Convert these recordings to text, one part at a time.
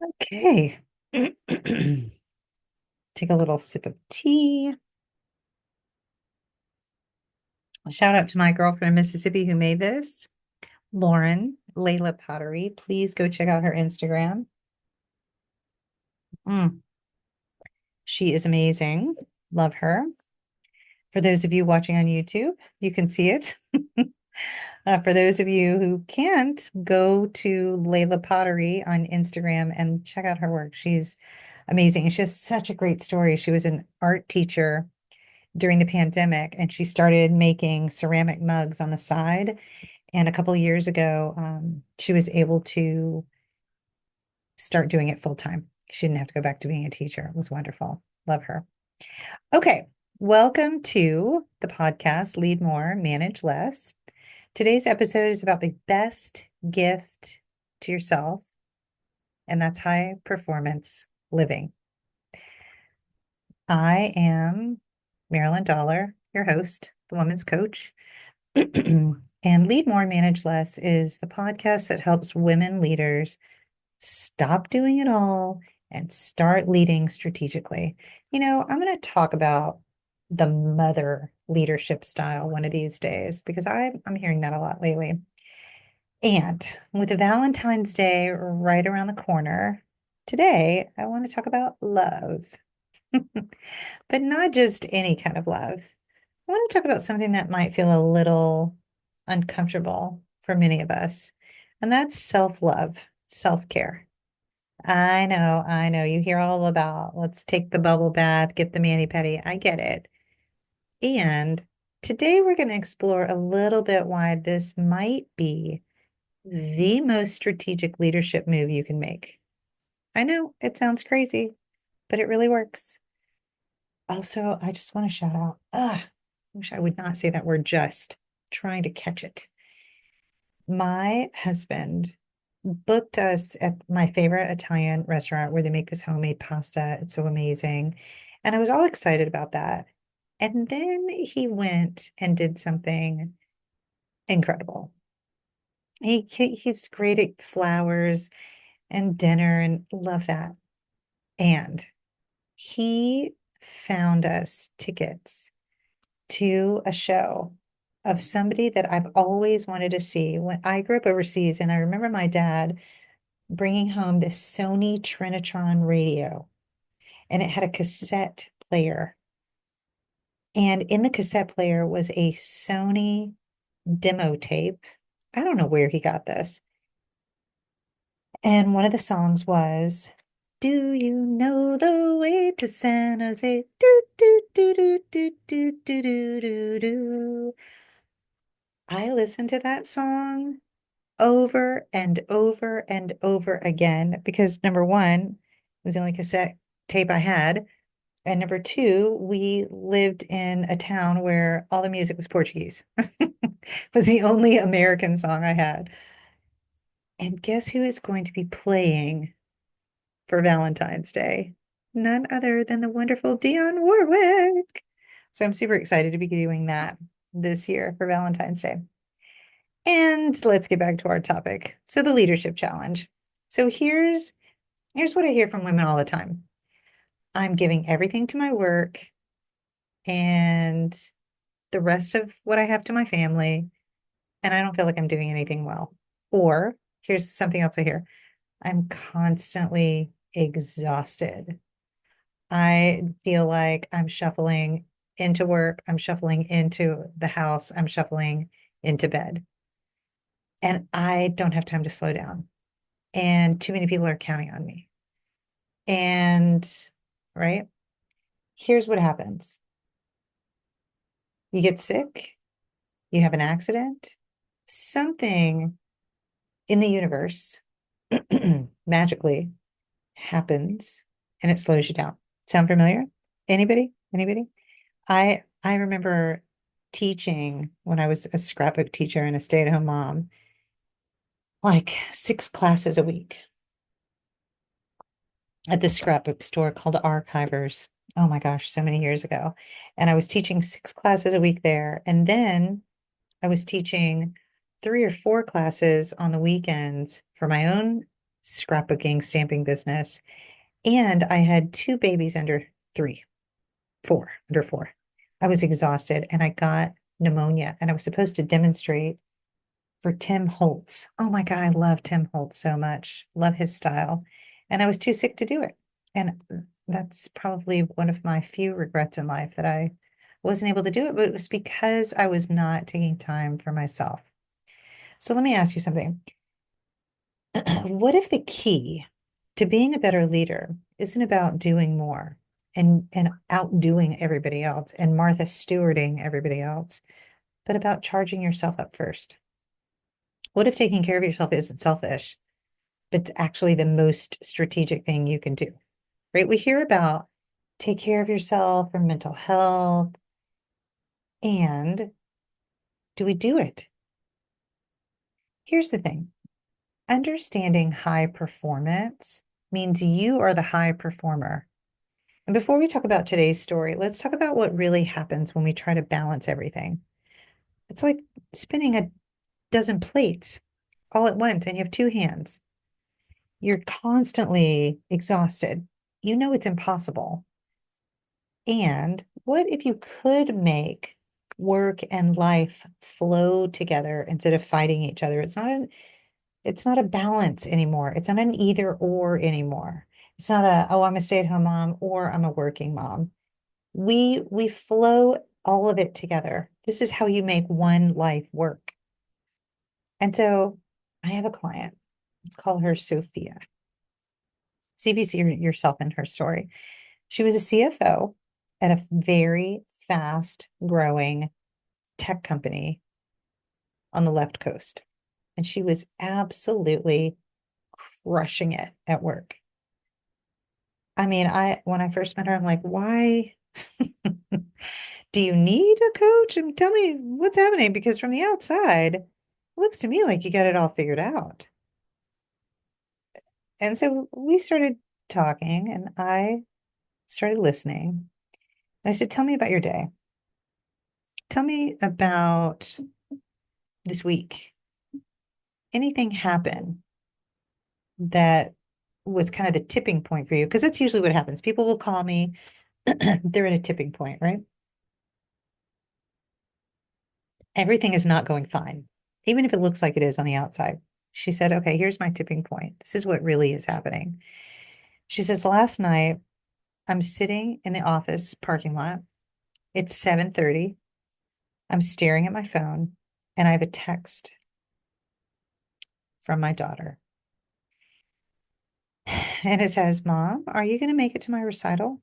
Okay. Take a little sip of tea. Shout out to my girlfriend in Mississippi who made this, Lauren Layla Pottery. Please go check out her Instagram. Mm, she is amazing. Love her. For those of you watching on YouTube, you can see it. For those of you who can't, go to Layla Pottery on Instagram and check out her work. She's amazing. She has such a great story. She was an art teacher during the pandemic and she started making ceramic mugs on the side. And a couple of years ago, she was able to start doing it full time. She didn't have to go back to being a teacher. It was wonderful. Love her. Okay. Welcome to the podcast, Lead More, Manage Less. Today's episode is about the best gift to yourself, and that's high performance living. I am Marilyn Dollar, your host, the woman's coach. And Lead More, Manage Less is the podcast that helps women leaders stop doing it all and start leading strategically. I'm going to talk about the mother leadership style one of these days because I'm hearing that a lot lately. And with Valentine's Day right around the corner, today I want to talk about love, but not just any kind of love. I want to talk about something that might feel a little uncomfortable for many of us, and that's self-love, self-care. I know. You hear all about let's take the bubble bath, get the mani-pedi. I get it. And today we're going to explore a little bit why this might be the most strategic leadership move you can make. I know it sounds crazy, but it really works. Also, I just want to shout out, wish I would not say that word just, trying to catch it. My husband booked us at my favorite Italian restaurant where they make this homemade pasta. It's so amazing. And I was all excited about that. And then he went and did something incredible. He's great at flowers and dinner and love that. And he found us tickets to a show of somebody that I've always wanted to see. When I grew up overseas, and I remember my dad bringing home this Sony Trinitron radio, and it had a cassette player. And in the cassette player was a Sony demo tape. I don't know where he got this. And one of the songs was, Do you know the way to San Jose? Do, do, do, do, do, do, do, do, do, do. I listened to that song over and over and over again because number one, it was the only cassette tape I had. And number two, we lived in a town where all the music was Portuguese. It was the only American song I had. And guess who is going to be playing for Valentine's Day? None other than the wonderful Dionne Warwick. So I'm super excited to be doing that this year for Valentine's Day. And let's get back to our topic. So the leadership challenge. So here's what I hear from women all the time. I'm giving everything to my work and the rest of what I have to my family, and I don't feel like I'm doing anything well. Or here's something else I hear. I'm constantly exhausted. I feel like I'm shuffling into work, I'm shuffling into the house, I'm shuffling into bed. And I don't have time to slow down. And too many people are counting on me. And right, here's what happens. You get sick, you have an accident, something in the universe magically happens and it slows you down. Sound familiar? Anybody? Anybody? I remember teaching when I was a scrapbook teacher and a stay-at-home mom, like 6 classes a week at this scrapbook store called Archivers. Oh my gosh, so many years ago. And I was teaching 6 classes a week there. And then I was teaching 3 or 4 classes on the weekends for my own scrapbooking, stamping business. And I had two babies under three, four, under four. I was exhausted and I got pneumonia and I was supposed to demonstrate for Tim Holtz. Oh my God, I love Tim Holtz so much. Love his style. And I was too sick to do it. And that's probably one of my few regrets in life that I wasn't able to do it, but it was because I was not taking time for myself. So let me ask you something. What if the key to being a better leader isn't about doing more and outdoing everybody else and Martha Stewarding everybody else, but about charging yourself up first? What if taking care of yourself isn't selfish, but it's actually the most strategic thing you can do, right? We hear about take care of yourself for mental health, and do we do it? Here's the thing. Understanding high performance means you are the high performer. And before we talk about today's story, let's talk about what really happens when we try to balance everything. It's like spinning a dozen plates all at once and you have two hands. You're constantly exhausted. You know it's impossible. And what if you could make work and life flow together instead of fighting each other? It's not a balance anymore. It's not an either or anymore. It's not a, oh, I'm a stay-at-home mom or I'm a working mom. We flow all of it together. This is how you make one life work. And so I have a client. Let's call her Sophia. See if you see yourself in her story. She was a CFO at a very fast growing tech company on the left coast. And she was absolutely crushing it at work. I mean, when I first met her, I'm like, why do you need a coach? And tell me what's happening because from the outside, it looks to me like you got it all figured out. And so we started talking and I started listening. And I said, tell me about your day. Tell me about this week. Anything happen that was kind of the tipping point for you? Because that's usually what happens. People will call me, they're at a tipping point, right? Everything is not going fine, even if it looks like it is on the outside. She said, okay, here's my tipping point. This is what really is happening. She says, last night, I'm sitting in the office parking lot. It's 7:30. I'm staring at my phone and I have a text from my daughter. And it says, Mom, are you going to make it to my recital?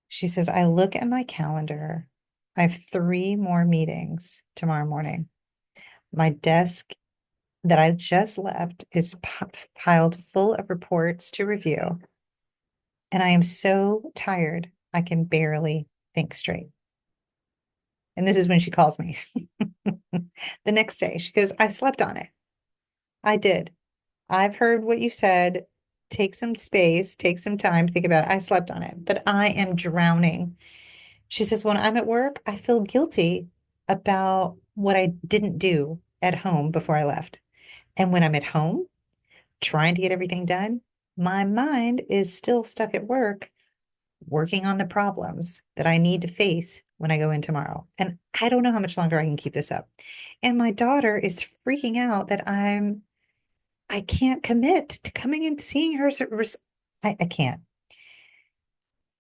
She says, I look at my calendar. I have three more meetings tomorrow morning. My desk that I just left is piled full of reports to review. And I am so tired, I can barely think straight. And this is when she calls me. The next day, she goes, I slept on it. I did. I've heard what you said. Take some space, take some time to think about it. I slept on it, but I am drowning. She says, when I'm at work, I feel guilty about what I didn't do at home before I left. And when I'm at home, trying to get everything done, my mind is still stuck at work, working on the problems that I need to face when I go in tomorrow. And I don't know how much longer I can keep this up. And my daughter is freaking out that I can't commit to coming and seeing her. I can't.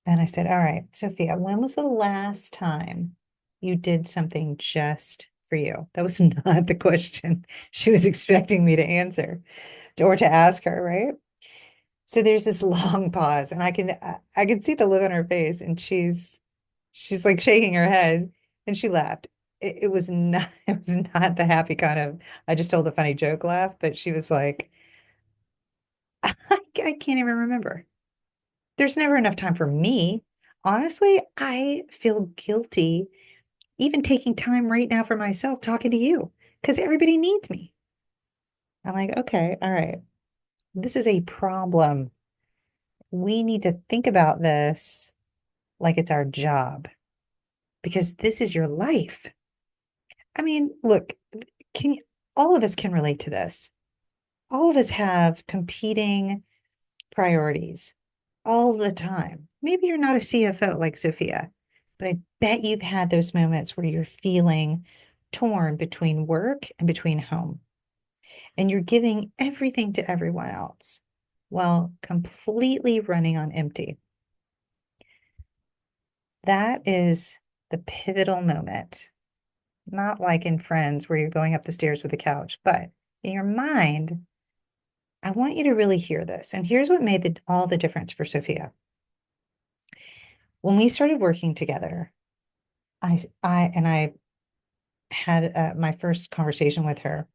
And I said, all right, Sophia, when was the last time you did something just for you? That was not the question she was expecting me to answer or to ask her, right? So there's this long pause, and I can see the look on her face, and she's like shaking her head, and she laughed. It was not it was not the happy kind of I just told a funny joke laugh, but she was like, I can't even remember. There's never enough time for me. Honestly, I feel guilty even taking time right now for myself talking to you because everybody needs me. I'm like, okay, all right. This is a problem. We need to think about this like it's our job because this is your life. I mean, look, can you? All of us can relate to this. All of us have competing priorities all the time. Maybe you're not a CFO like Sophia, but I bet you've had those moments where you're feeling torn between work and between home, and you're giving everything to everyone else while completely running on empty. That is the pivotal moment, not like in Friends where you're going up the stairs with the couch, but in your mind, I want you to really hear this. And here's what made all the difference for Sophia. When we started working together, I had my first conversation with her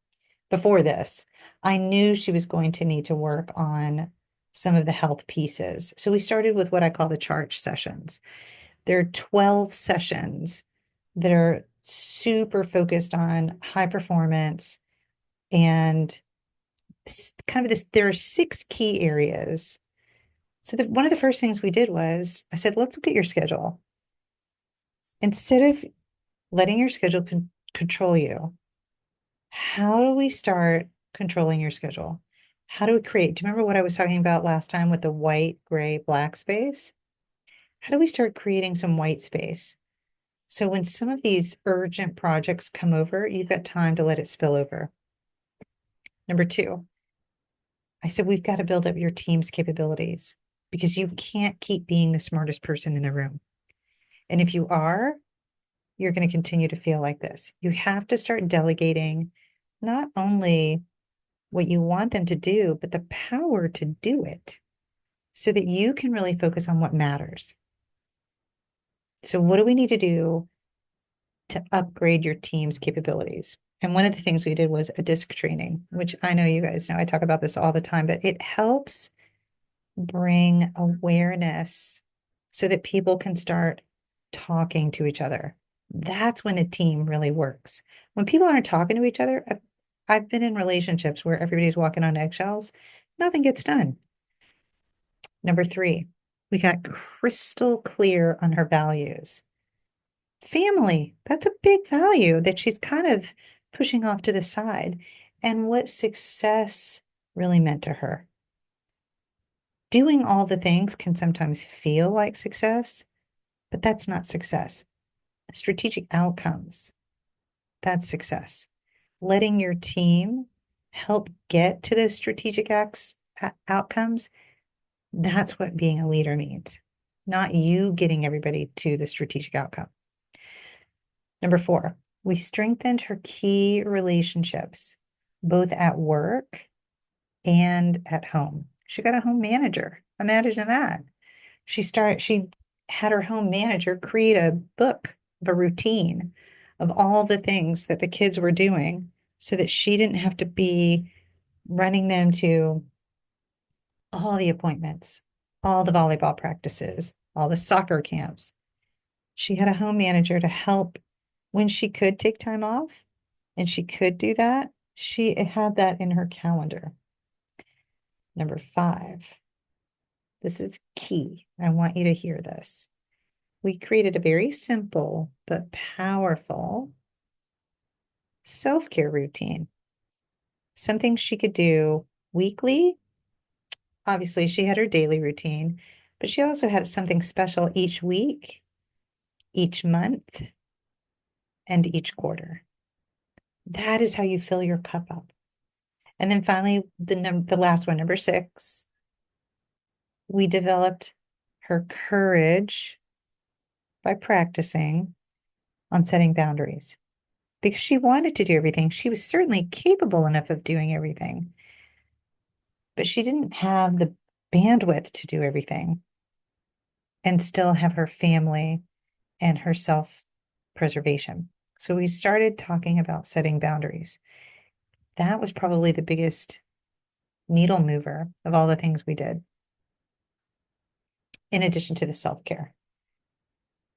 before this. I knew she was going to need to work on some of the health pieces. So we started with what I call the charge sessions. There are 12 sessions that are super focused on high performance and kind of this. There are 6 key areas. So one of the first things we did was I said, let's look at your schedule. Instead of letting your schedule control you, how do we start controlling your schedule? How do we create? Do you remember what I was talking about last time with the white, gray, black space? How do we start creating some white space? So when some of these urgent projects come over, you've got time to let it spill over. Number 2, I said, we've got to build up your team's capabilities because you can't keep being the smartest person in the room. And if you are, you're going to continue to feel like this. You have to start delegating not only what you want them to do, but the power to do it so that you can really focus on what matters. So, what do we need to do to upgrade your team's capabilities? And one of the things we did was a disc training, which I know you guys know I talk about this all the time, but it helps bring awareness so that people can start talking to each other. That's when the team really works. When people aren't talking to each other, I've been in relationships where everybody's walking on eggshells, nothing gets done. Number 3, we got crystal clear on her values. Family, that's a big value that she's kind of pushing off to the side, and what success really meant to her. Doing all the things can sometimes feel like success, but that's not success. Strategic outcomes, that's success. Letting your team help get to those strategic outcomes, that's what being a leader means, not you getting everybody to the strategic outcome. Number 4, we strengthened her key relationships, both at work and at home. She got a home manager. Imagine that. She had her home manager create a book of a routine of all the things that the kids were doing so that she didn't have to be running them to all the appointments, all the volleyball practices, all the soccer camps. She had a home manager to help when she could take time off and she could do that. She had that in her calendar. Number 5, this is key. I want you to hear this. We created a very simple but powerful self-care routine, something she could do weekly. Obviously, she had her daily routine, but she also had something special each week, each month, and each quarter. That is how you fill your cup up. And then finally, the last one, number 6, we developed her courage by practicing on setting boundaries because she wanted to do everything. She was certainly capable enough of doing everything, but she didn't have the bandwidth to do everything and still have her family and her self-preservation. So we started talking about setting boundaries. That was probably the biggest needle mover of all the things we did, in addition to the self-care.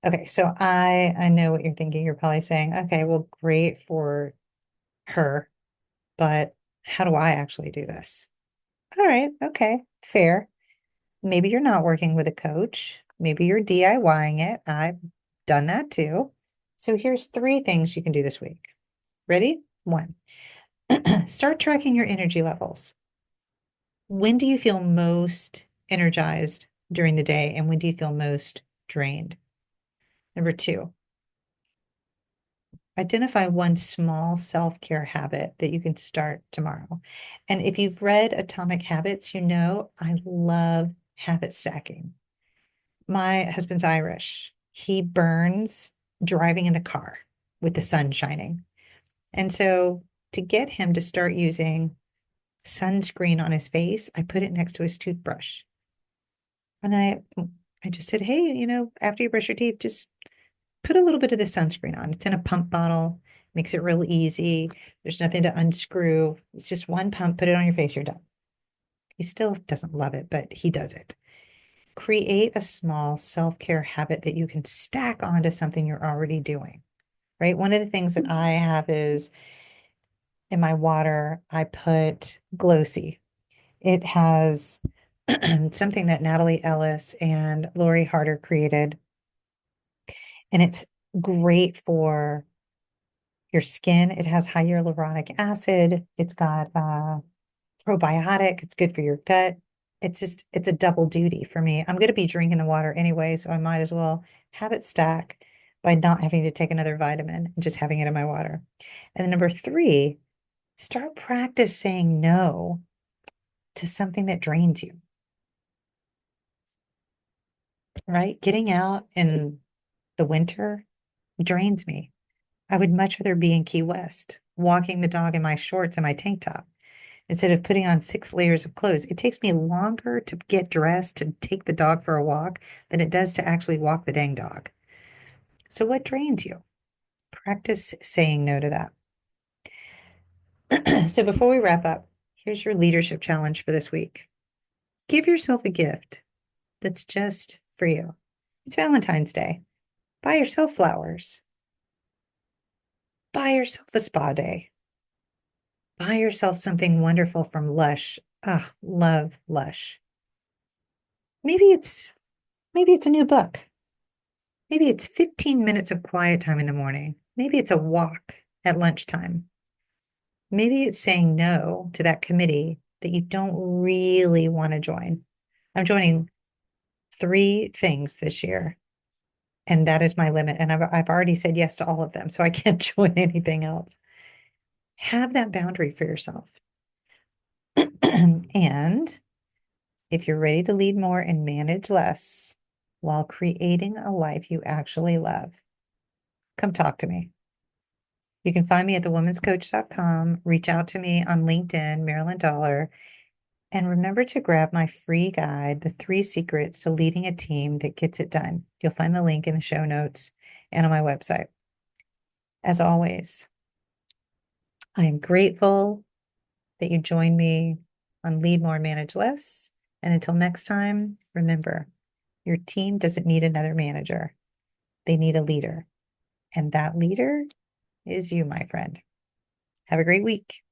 Okay, so I know what you're thinking. You're probably saying, okay, well, great for her, but how do I actually do this? All right, okay, fair. Maybe you're not working with a coach. Maybe you're DIYing it. I've done that too. So here's 3 things you can do this week. Ready? 1, Start tracking your energy levels. When do you feel most energized during the day, and when do you feel most drained? Number two, identify one small self-care habit that you can start tomorrow. And if you've read Atomic Habits, you know I love habit stacking. My husband's Irish. He burns driving in the car with the sun shining. And so to get him to start using sunscreen on his face, I put it next to his toothbrush. And I just said, hey, after you brush your teeth, just put a little bit of the sunscreen on. It's in a pump bottle, makes it real easy. There's nothing to unscrew. It's just one pump, put it on your face, you're done. He still doesn't love it, but he does it. Create a small self-care habit that you can stack onto something you're already doing, right? One of the things that I have is in my water, I put Glossy. It has something that Natalie Ellis and Lori Harder created, and it's great for your skin. It has hyaluronic acid. It's got probiotic. It's good for your gut. It's a double duty for me. I'm going to be drinking the water anyway, so I might as well have it stack by not having to take another vitamin and just having it in my water. And then number three, start practice saying no to something that drains you, right? Getting out in the winter drains me. I would much rather be in Key West, walking the dog in my shorts and my tank top instead of putting on 6 layers of clothes. It takes me longer to get dressed to take the dog for a walk than it does to actually walk the dang dog. So what drains you? Practice saying no to that. So before we wrap up, here's your leadership challenge for this week. Give yourself a gift that's just for you. It's Valentine's Day. Buy yourself flowers. Buy yourself a spa day. Buy yourself something wonderful from Lush. Ah, love Lush. Maybe it's maybe it's a new book. Maybe it's 15 minutes of quiet time in the morning. Maybe it's a walk at lunchtime. Maybe it's saying no to that committee that you don't really want to join. I'm joining 3 things this year, and that is my limit. And I've already said yes to all of them, so I can't join anything else. Have that boundary for yourself. And if you're ready to lead more and manage less while creating a life you actually love, come talk to me. You can find me at thewomenscoach.com. Reach out to me on LinkedIn, Marilyn Dollar. And remember to grab my free guide, The 3 Secrets to Leading a Team That Gets It Done. You'll find the link in the show notes and on my website. As always, I am grateful that you joined me on Lead More, Manage Less. And until next time, remember, your team doesn't need another manager. They need a leader. And that leader is you, my friend. Have a great week.